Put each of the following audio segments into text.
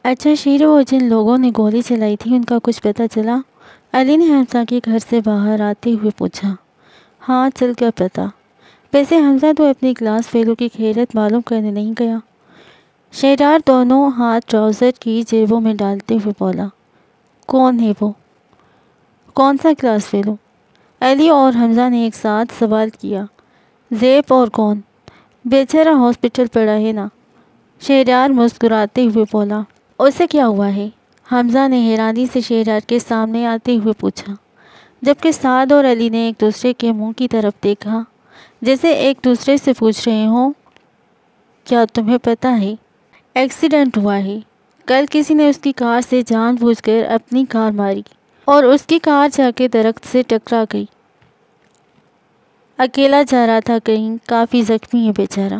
اچھا شیرو، وہ جن لوگوں نے گولی چلائی تھی ان کا کچھ پتہ چلا؟ علی نے حمزہ کے گھر سے باہر آتے ہوئے پوچھا۔ ہاں چل کیا پتہ، ویسے حمزہ تو اپنی کلاس فیلو کی خیریت معلوم کرنے نہیں گیا؟ شہریار دونوں ہاتھ ٹراؤزر کی جیبوں میں ڈالتے ہوئے بولا۔ کون ہے وہ؟ کون سا کلاس فیلو؟ علی اور حمزہ نے ایک ساتھ سوال کیا۔ زیب اور کون؟ بیچارہ ہاسپٹل پڑا ہے نا، شہریار مسکراتے ہوئے بولا۔ اسے کیا ہوا ہے؟ حمزہ نے حیرانی سے شہریار کے سامنے آتے ہوئے پوچھا، جبکہ سعد اور علی نے ایک دوسرے کے منہ کی طرف دیکھا جیسے ایک دوسرے سے پوچھ رہے ہوں، کیا تمہیں پتہ ہے؟ ایکسیڈنٹ ہوا ہے، کل کسی نے اس کی کار سے جان بوجھ کر اپنی کار ماری اور اس کی کار جا کے درخت سے ٹکرا گئی۔ اکیلا جا رہا تھا کہیں، کافی زخمی ہے بیچارہ۔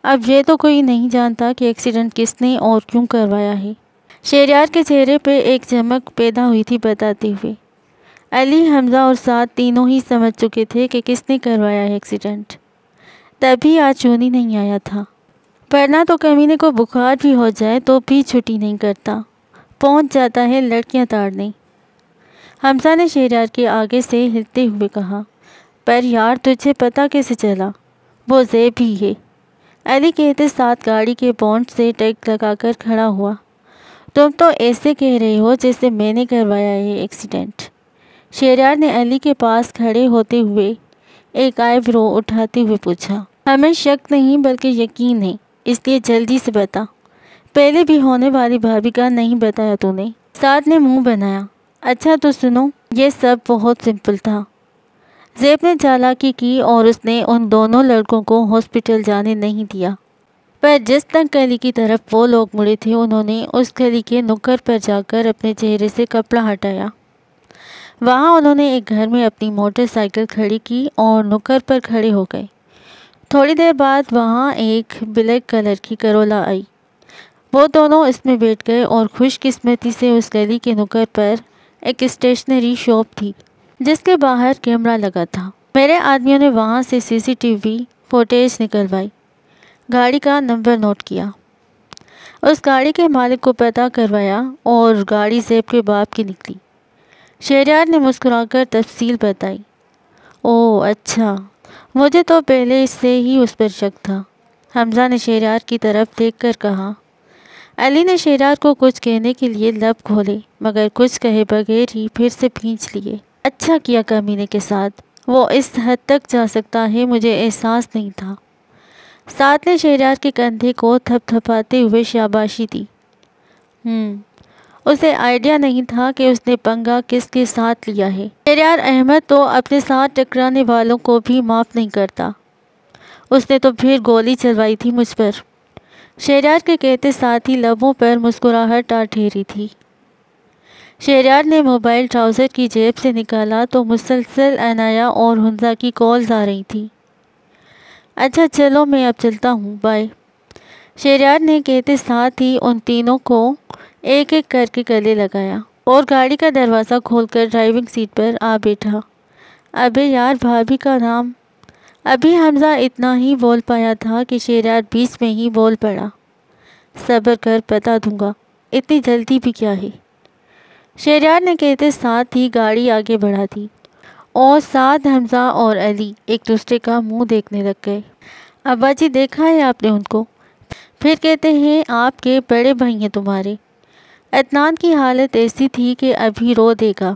اب یہ تو کوئی نہیں جانتا کہ ایکسیڈنٹ کس نے اور کیوں کروایا ہے۔ شہریار کے چہرے پہ ایک چمک پیدا ہوئی تھی بتاتے ہوئے۔ علی، حمزہ اور سعد تینوں ہی سمجھ چکے تھے کہ کس نے کروایا ہے ایکسیڈنٹ، تبھی آج چونی نہیں آیا تھا، ورنہ تو کمینے کو بخار بھی ہو جائے تو بھی چھٹی نہیں کرتا، پہنچ جاتا ہے لڑکیاں تاڑنے۔ حمزہ نے شہریار کے آگے سے ہلتے ہوئے کہا۔ پر یار تجھے پتہ کیسے چلا؟ وہ زیب ہی ہے، علی کہتے ساتھ گاڑی کے بونٹ سے ٹیگ لگا کر کھڑا ہوا۔ تم تو ایسے کہہ رہے ہو جیسے میں نے کروایا ہے ایکسیڈنٹ۔ شہریار نے علی کے پاس کھڑے ہوتے ہوئے ایک آئی برو اٹھاتے ہوئے پوچھا۔ ہمیں شک نہیں بلکہ یقین ہے، اس لیے جلدی سے بتا، پہلے بھی ہونے والی بھابھی کا نہیں بتایا تو نے؟ سعد نے منہ بنایا۔ اچھا تو سنو، یہ سب بہت سمپل تھا۔ زیب نے چالاکی کی اور اس نے ان دونوں لڑکوں کو ہاسپٹل جانے نہیں دیا، پر جس تک گلی کی طرف وہ لوگ مڑے تھے انہوں نے اس گلی کے نکڑ پر جا کر اپنے چہرے سے کپڑا ہٹایا۔ وہاں انہوں نے ایک گھر میں اپنی موٹر سائیکل کھڑی کی اور نکڑ پر کھڑے ہو گئے۔ تھوڑی دیر بعد وہاں ایک بلیک کلر کی کرولا آئی، وہ دونوں اس میں بیٹھ گئے اور خوش قسمتی سے اس گلی کے نکڑ پر ایک اسٹیشنری شاپ تھی جس کے باہر کیمرہ لگا تھا۔ میرے آدمیوں نے وہاں سے CCTV فوٹیج نکلوائی، گاڑی کا نمبر نوٹ کیا، اس گاڑی کے مالک کو پتہ کروایا اور گاڑی زیب کے باپ کی نکلی۔ شہریار نے مسکرا کر تفصیل بتائی۔ اوہ اچھا، مجھے تو پہلے سے ہی اس پر شک تھا، حمزہ نے شہریار کی طرف دیکھ کر کہا۔ علی نے شہریار کو کچھ کہنے کے لیے لب کھولے مگر کچھ کہے بغیر ہی پھر سے کھینچ لیے۔ اچھا کیا کمینے کے ساتھ، وہ اس حد تک جا سکتا ہے مجھے احساس نہیں تھا۔ سعد نے شہریار کے کندھے کو تھپ تھپاتے ہوئے شاباشی دی۔ اسے آئیڈیا نہیں تھا کہ اس نے پنگا کس کے ساتھ لیا ہے۔ شہریار احمد تو اپنے ساتھ ٹکرانے والوں کو بھی معاف نہیں کرتا، اس نے تو پھر گولی چلوائی تھی مجھ پر۔ شہریار کے کہتے ساتھ ہی لبوں پر مسکراہٹ آ ٹھہری تھی۔ شہریار نے موبائل ٹراؤزر کی جیب سے نکالا تو مسلسل عنایا اور حمزہ کی کالز آ رہی تھی۔ اچھا چلو میں اب چلتا ہوں، بائے۔ شہریار نے کہتے ساتھ ہی ان تینوں کو ایک ایک کر کے گلے لگایا اور گاڑی کا دروازہ کھول کر ڈرائیونگ سیٹ پر آ بیٹھا۔ ابے یار بھابھی کا نام۔ ابھی حمزہ اتنا ہی بول پایا تھا کہ شہریار بیچ میں ہی بول پڑا۔ صبر کر، بتا دوں گا، اتنی جلدی بھی کیا ہے؟ شہریار نے کہتے ساتھ ہی گاڑی آگے بڑھا دی اور سعد، حمزہ اور علی ایک دوسرے کا منہ دیکھنے لگ گئے۔ ابا جی دیکھا ہے آپ نے ان کو؟ پھر کہتے ہیں آپ کے بڑے بھائی ہیں تمہارے۔ عدنان کی حالت ایسی تھی کہ ابھی رو دے گا۔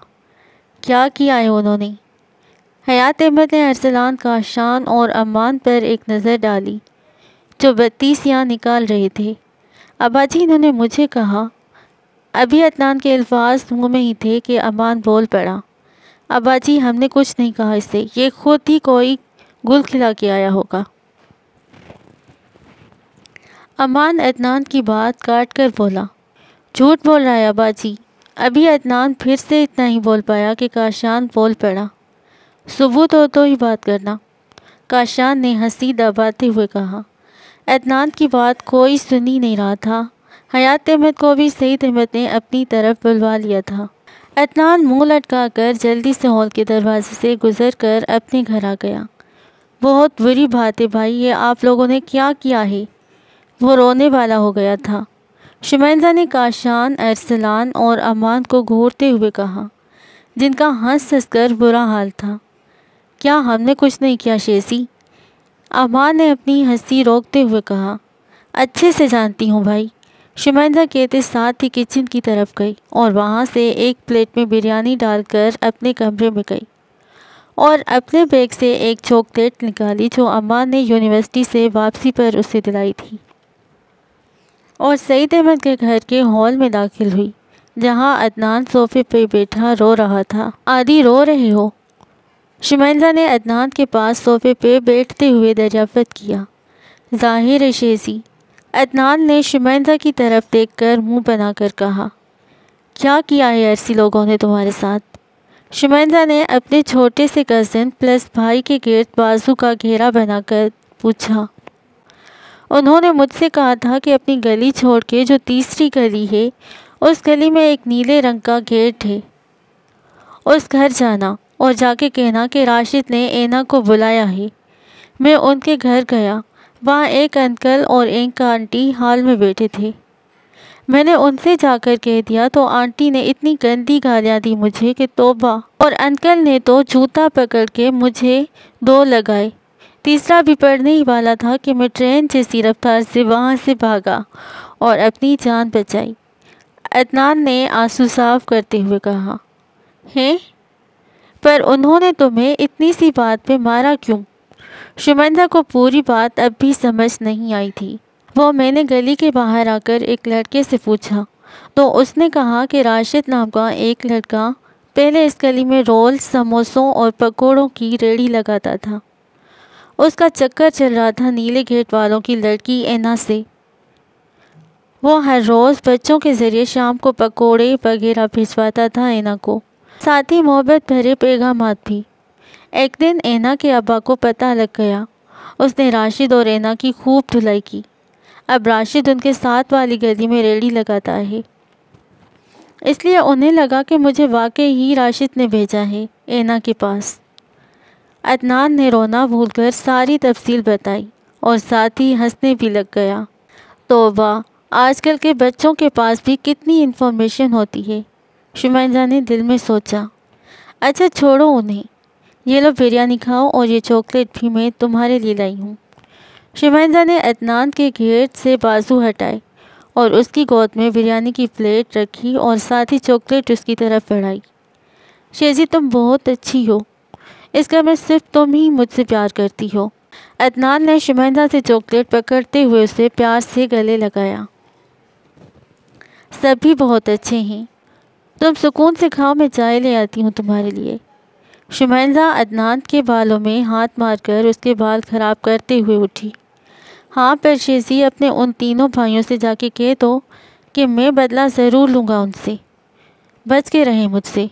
کیا کیا ہے انہوں نے؟ حیات احمد نے ارسلان، کاشان اور امان پر ایک نظر ڈالی جو بتیسیاں نکال رہے تھے۔ ابا جی انہوں نے مجھے کہا۔ ابھی عدنان کے الفاظ منہ میں ہی تھے کہ امان بول پڑا۔ ابا جی ہم نے کچھ نہیں کہا اسے، یہ خود ہی کوئی گل کھلا کے آیا ہوگا۔ امان عدنان کی بات کاٹ کر بولا۔ جھوٹ بول رہا ہے ابا جی۔ ابھی عدنان پھر سے اتنا ہی بول پایا کہ کاشان بول پڑا۔ ثبوت ہو تو ہی بات کرنا، کاشان نے ہنسی دباتے ہوئے کہا۔ عدنان کی بات کوئی سن ہی نہیں رہا تھا۔ حیات احمد کو بھی سعید احمد نے اپنی طرف بلوا لیا تھا۔ عدنان منہ لٹکا کر جلدی سے ہال کے دروازے سے گزر کر اپنے گھر آ گیا۔ بہت بری بات ہے بھائی، یہ آپ لوگوں نے کیا کیا ہے؟ وہ رونے والا ہو گیا تھا۔ شمائنزا نے کاشان، ارسلان اور امان کو گھورتے ہوئے کہا، جن کا ہنس ہنس کر برا حال تھا۔ کیا ہم نے کچھ نہیں کیا شیزی؟ امان نے اپنی ہنسی روکتے ہوئے کہا، اچھے سے جانتی ہوں بھائی۔ شمائنزا کہتے ساتھ ہی کچن کی طرف گئی اور وہاں سے ایک پلیٹ میں بریانی ڈال کر اپنے کمرے میں گئی اور اپنے بیگ سے ایک چاکلیٹ نکالی جو امان نے یونیورسٹی سے واپسی پر اسے دلائی تھی، اور سعید احمد کے گھر کے ہال میں داخل ہوئی جہاں عدنان صوفے پہ بیٹھا رو رہا تھا۔ آدھی رو رہے ہو؟ شمائنزا نے عدنان کے پاس صوفے پہ بیٹھتے ہوئے دریافت کیا۔ ظاہر ہے شیزی، عدنان نے شمائنزا کی طرف دیکھ کر منہ بنا کر کہا، کیا کیا ہے ارسی لوگوں نے تمہارے ساتھ؟ شمائنزا نے اپنے چھوٹے سے کزن پلس بھائی کے گرد بازو کا گھیرا بنا کر پوچھا۔ انہوں نے مجھ سے کہا تھا کہ اپنی گلی چھوڑ کے جو تیسری گلی ہے اس گلی میں ایک نیلے رنگ کا گیٹ ہے، اس گھر جانا اور جا کے کہنا کہ راشد نے اینا کو بلایا ہے۔ میں ان کے گھر گیا، وہاں ایک انکل اور ایک آنٹی ہال میں بیٹھے تھے۔ میں نے ان سے جا کر کہہ دیا تو آنٹی نے اتنی گندی گالیاں دی مجھے کہ توبہ، اور انکل نے تو جوتا پکڑ کے مجھے 2 لگائے۔ تیسرا بھی پڑنے ہی والا تھا کہ میں ٹرین جیسی رفتار سے وہاں سے بھاگا اور اپنی جان بچائی۔ عدنان نے آنسو صاف کرتے ہوئے کہا، ہیں؟ پر انہوں نے تمہیں اتنی سی بات پہ مارا کیوں؟ شمائنزا کو پوری بات اب بھی سمجھ نہیں آئی تھی۔ میں نے گلی کے باہر آ کر ایک لڑکے سے پوچھا تو اس نے کہا کہ راشد نام کا ایک لڑکا پہلے اس گلی میں رول، سموسوں اور پکوڑوں کی ریڑھی لگاتا تھا۔ اس کا چکر چل رہا تھا نیلے گیٹ والوں کی لڑکی اینا سے۔ وہ ہر روز بچوں کے ذریعے شام کو پکوڑے وغیرہ بھجواتا تھا اینا کو، ساتھ ہی محبت بھرے پیغامات بھی۔ ایک دن اینا کے ابا کو پتہ لگ گیا۔ اس نے راشد اور اینا کی خوب دھلائی کی۔ اب راشد ان کے ساتھ والی گلی میں ریڑھی لگاتا ہے، اس لیے انہیں لگا کہ مجھے واقعی ہی راشد نے بھیجا ہے اینا کے پاس۔ عدنان نے رونا بھول کر ساری تفصیل بتائی اور ساتھ ہی ہنسنے بھی لگ گیا۔ توبہ، آج کل کے بچوں کے پاس بھی کتنی انفارمیشن ہوتی ہے، شمائنزا نے دل میں سوچا۔ اچھا چھوڑو انہیں، یہ لو بریانی کھاؤ اور یہ چاکلیٹ بھی میں تمہارے لیے لائی ہوں۔ شمائنزا نے عدنان کے گھیرٹ سے بازو ہٹائے اور اس کی گود میں بریانی کی پلیٹ رکھی اور ساتھ ہی چاکلیٹ اس کی طرف بڑھائی۔ شیزی تم بہت اچھی ہو، اس گھر میں صرف تم ہی مجھ سے پیار کرتی ہو۔ عدنان نے شمائنزا سے چاکلیٹ پکڑتے ہوئے اسے پیار سے گلے لگایا۔ سبھی بہت اچھے ہیں، تم سکون سے کھاؤ، میں چائے لے آتی ہوں تمہارے لیے۔ شمائنزا عدنان کے بالوں میں ہاتھ مار کر اس کے بال خراب کرتے ہوئے اٹھی۔ ہاں پر شیزی، اپنے ان تینوں بھائیوں سے جا کے کہہ دو کہ میں بدلہ ضرور لوں گا ان سے، بچ کے رہیں مجھ سے۔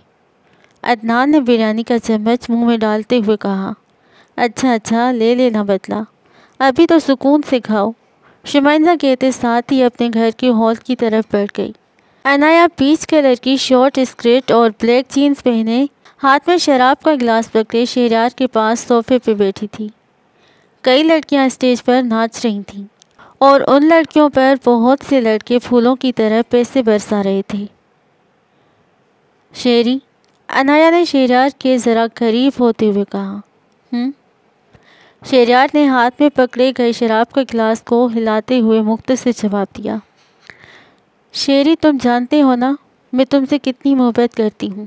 عدنان نے بریانی کا چمچ منہ میں ڈالتے ہوئے کہا، اچھا لے لینا بدلہ، ابھی تو سکون سے کھاؤ۔ شمائنزا کہتے ساتھ ہی اپنے گھر کے ہال کی طرف بڑھ گئی۔ عنایا پیچ کلر کی شارٹ اسکرٹ اور بلیک جینز پہنے، ہاتھ میں شراب کا گلاس پکڑے شہریار کے پاس صوفے پہ بیٹھی تھی۔ کئی لڑکیاں اسٹیج پر ناچ رہی تھیں اور ان لڑکیوں پر بہت سے لڑکے پھولوں کی طرح پیسے برسا رہے تھے۔ شیری، عنایا نے شہریار کے ذرا قریب ہوتے ہوئے کہا۔ شہریار نے ہاتھ میں پکڑے گئے شراب کا گلاس کو ہلاتے ہوئے مختصر جواب دیا، شیری تم جانتے ہو نا میں تم سے کتنی محبت کرتی ہوں۔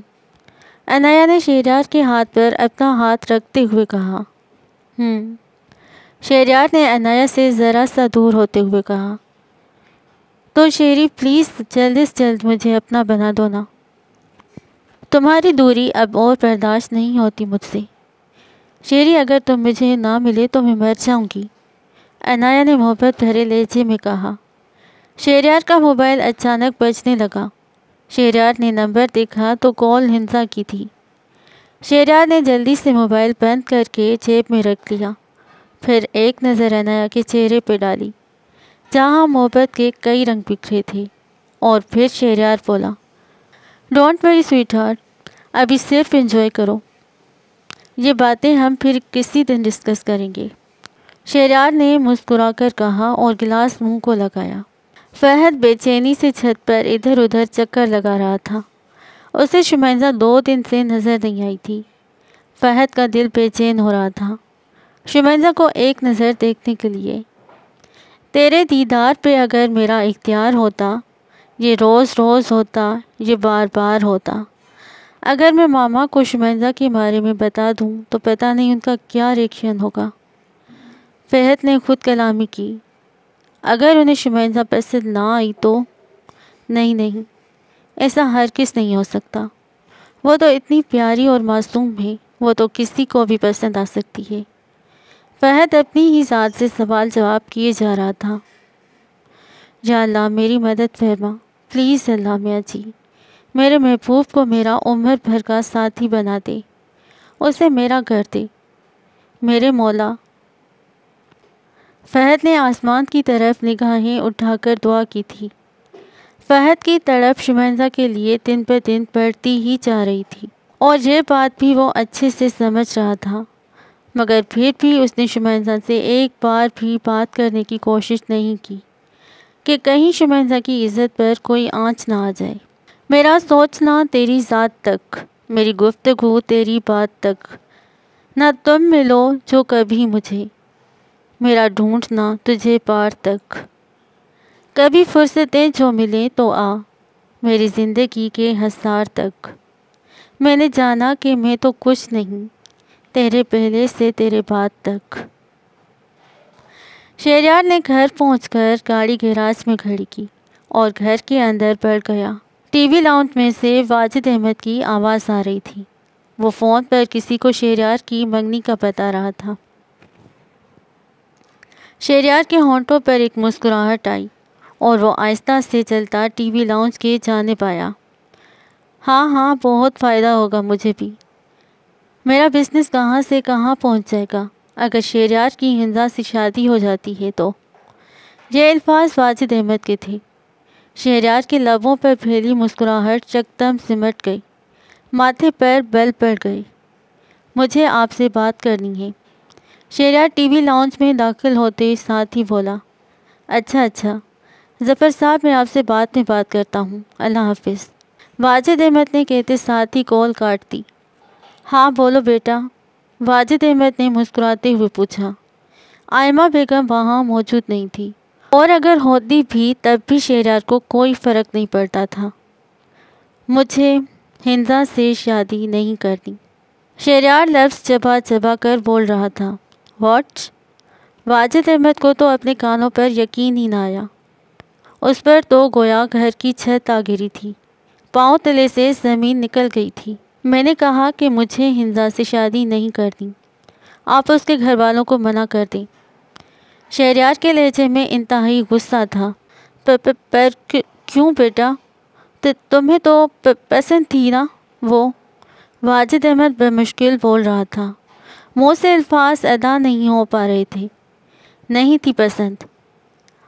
عنایا نے شہریار کے ہاتھ پر اپنا ہاتھ رکھتے ہوئے کہا۔ شہریار نے عنایا سے ذرا سا دور ہوتے ہوئے کہا، تو شیری پلیز جلد از جلد مجھے اپنا بنا دو نا، تمہاری دوری اب اور برداشت نہیں ہوتی مجھ سے۔ شیری اگر تم مجھے نہ ملے تو میں مر جاؤں گی، عنایا نے محبت بھرے لہجے میں کہا۔ شہریار کا موبائل اچانک بجنے لگا۔ شہریار نے نمبر دیکھا تو کال ہنسا کی تھی۔ شہریار نے جلدی سے موبائل بند کر کے جیب میں رکھ لیا، پھر ایک نظر عنایا کے چہرے پہ ڈالی جہاں محبت کے کئی رنگ بکھرے تھے، اور پھر شہریار بولا، ڈونٹ وری سویٹ ہارٹ، ابھی صرف انجوائے کرو، یہ باتیں ہم پھر کسی دن ڈسکس کریں گے، شہریار نے مسکرا کر کہا اور گلاس منہ کو لگایا۔ فہد بے چینی سے چھت پر ادھر ادھر چکر لگا رہا تھا۔ اسے شمائزہ 2 دن سے نظر نہیں آئی تھی۔ فہد کا دل بے چین ہو رہا تھا شمائزہ کو ایک نظر دیکھنے کے لیے۔ تیرے دیدار پہ اگر میرا اختیار ہوتا، یہ روز روز ہوتا، یہ بار بار ہوتا۔ اگر میں ماما کو شمائزہ کے بارے میں بتا دوں تو پتہ نہیں ان کا کیا ریئیکشن ہوگا۔ فہد نے خود کلامی کی۔ اگر انہیں شمائزہ پسند نہ آئی تو؟ نہیں، ایسا ہرگز نہیں ہو سکتا۔ وہ تو اتنی پیاری اور معصوم ہے، وہ تو کسی کو بھی پسند آ سکتی ہے۔ فہد اپنی ہی ذات سے سوال جواب کیے جا رہا تھا۔ یا اللہ میری مدد فرما، پلیز اللہ میاں جی، میرے محبوب کو میرا عمر بھر کا ساتھی بنا دے، اسے میرا کر دے میرے مولا۔ فہد نے آسمان کی طرف نگاہیں اٹھا کر دعا کی تھی۔ فہد کی تڑپ شمائزہ کے لیے دن پہ دن بڑھتی ہی جا رہی تھی، اور یہ بات بھی وہ اچھے سے سمجھ رہا تھا، مگر پھر بھی اس نے شمائزہ سے ایک بار بھی بات کرنے کی کوشش نہیں کی کہ کہیں شمائزہ کی عزت پر کوئی آنچ نہ آ جائے۔ میرا سوچنا تیری ذات تک، میری گفتگو تیری بات تک، نہ تم ملو جو کبھی مجھے، میرا ڈھونڈنا تجھے پار تک، کبھی فرصتیں جو ملیں تو آ، میری زندگی کے حصار تک، میں نے جانا کہ میں تو کچھ نہیں، تیرے پہلے سے تیرے بعد تک۔ شہریار نے گھر پہنچ کر گاڑی گیراج میں کھڑی کی اور گھر کے اندر بڑھ گیا۔ ٹی وی لاؤنج میں سے واجد احمد کی آواز آ رہی تھی۔ وہ فون پر کسی کو شہریار کی منگنی کا بتا رہا تھا۔ شہریار کے ہونٹوں پر ایک مسکراہٹ آئی اور وہ آہستہ سے چلتا ٹی وی لاؤنج کے جانب آیا۔ ہاں، بہت فائدہ ہوگا مجھے بھی۔ میرا بزنس کہاں سے کہاں پہنچ جائے گا اگر شہریار کی ہندا سے شادی ہو جاتی ہے تو۔ یہ الفاظ واجد احمد کے تھے۔ شہریار کے لبوں پر پھیلی مسکراہٹ یکدم سمٹ گئی، ماتھے پر بل پڑ گئے۔ مجھے آپ سے بات کرنی ہے۔ شہریار ٹی وی لاؤنج میں داخل ہوتے ساتھ ہی بولا۔ اچھا، ظفر صاحب میں آپ سے بعد میں بات کرتا ہوں، اللہ حافظ۔ واجد احمد نے کہتے ساتھ ہی کال کاٹ دی۔ ہاں بولو بیٹا، واجد احمد نے مسکراتے ہوئے پوچھا۔ آئمہ بیگم وہاں موجود نہیں تھی، اور اگر ہوتی بھی تب بھی شہریار کو کوئی فرق نہیں پڑتا تھا۔ مجھے ہندا سے شادی نہیں کرنی، شہریار لفظ چبا چبا کر بول رہا تھا۔ واٹ؟ واجد احمد کو تو اپنے کانوں پر یقین ہی نہ آیا۔ اس پر تو گویا گھر کی چھت آ گری تھی، پاؤں تلے سے زمین نکل گئی تھی۔ میں نے کہا کہ مجھے ہندا سے شادی نہیں کرنی، آپ اس کے گھر والوں کو منع کر دیں۔ شہریار کے لہجے میں انتہائی غصہ تھا۔ پر کیوں بیٹا؟ تمہیں تو پسند تھی نا وہ؟ واجد احمد بمشکل بول رہا تھا، منہ سے الفاظ ادا نہیں ہو پا رہے تھے۔ نہیں تھی پسند،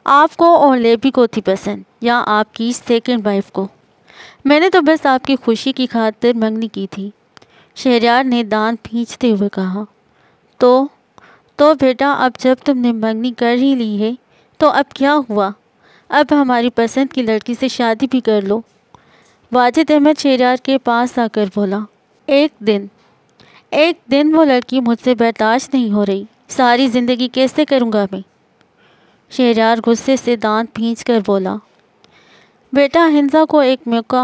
آپ کو اور لیبی کو تھی پسند، یا آپ کی سیکنڈ وائف کو؟ میں نے تو بس آپ کی خوشی کی خاطر منگنی کی تھی، شہریار نے دانت کھینچتے ہوئے کہا۔ تو بیٹا اب جب تم نے منگنی کر ہی لی ہے تو اب کیا ہوا؟ اب ہماری پسند کی لڑکی سے شادی بھی کر لو۔ واجد احمد شہریار کے پاس آ کر بولا۔ ایک دن وہ لڑکی مجھ سے برداشت نہیں ہو رہی، ساری زندگی کیسے کروں گا میں؟ شہریار غصے سے دانت بھینچ کر بولا۔ بیٹا ہندا کو ایک موقع۔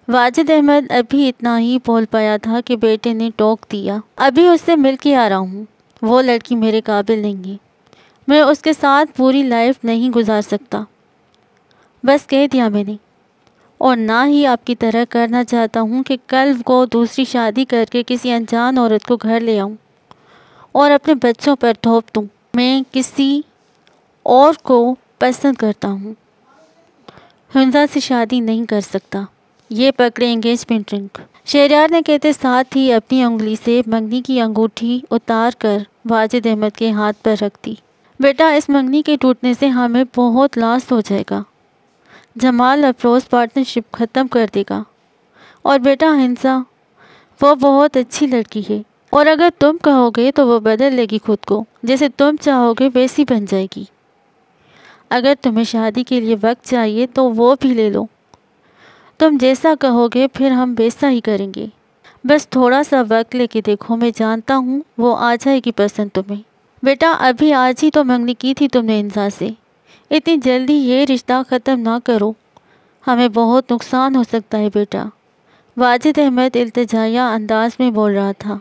واجد احمد ابھی اتنا ہی بول پایا تھا کہ بیٹے نے ٹوک دیا۔ ابھی اس سے مل کے آ رہا ہوں، وہ لڑکی میرے قابل نہیں ہے، میں اس کے ساتھ پوری لائف نہیں گزار سکتا، بس کہہ دیا میں نے۔ اور نہ ہی آپ کی طرح کرنا چاہتا ہوں کہ کل کو دوسری شادی کر کے کسی انجان عورت کو گھر لے آؤں اور اپنے بچوں پر تھوپ دوں۔ میں کسی اور کو پسند کرتا ہوں، ہندا سے شادی نہیں کر سکتا۔ یہ پکڑے انگیجمنٹ رنگ۔ شہریار نے کہتے ساتھ ہی اپنی انگلی سے منگنی کی انگوٹھی اتار کر واجد احمد کے ہاتھ پر رکھ دی۔ بیٹا اس منگنی کے ٹوٹنے سے ہمیں بہت لاس ہو جائے گا، جمال افروز پارٹنرشپ ختم کر دے گا، اور بیٹا ہندا وہ بہت اچھی لڑکی ہے، اور اگر تم کہو گے تو وہ بدل لے گی خود کو، جیسے تم چاہو گے ویسی بن جائے گی۔ اگر تمہیں شادی کے لیے وقت چاہیے تو وہ بھی لے لو۔ تم جیسا کہو گے پھر ہم ویسا ہی کریں گے۔ بس تھوڑا سا وقت لے کے دیکھو، میں جانتا ہوں وہ آ جائے گی پسند تمہیں۔ بیٹا ابھی آج ہی تو منگنی کی تھی تم نے انسا سے، اتنی جلدی یہ رشتہ ختم نہ کرو، ہمیں بہت نقصان ہو سکتا ہے بیٹا۔ واجد احمد التجائیہ انداز میں بول رہا تھا۔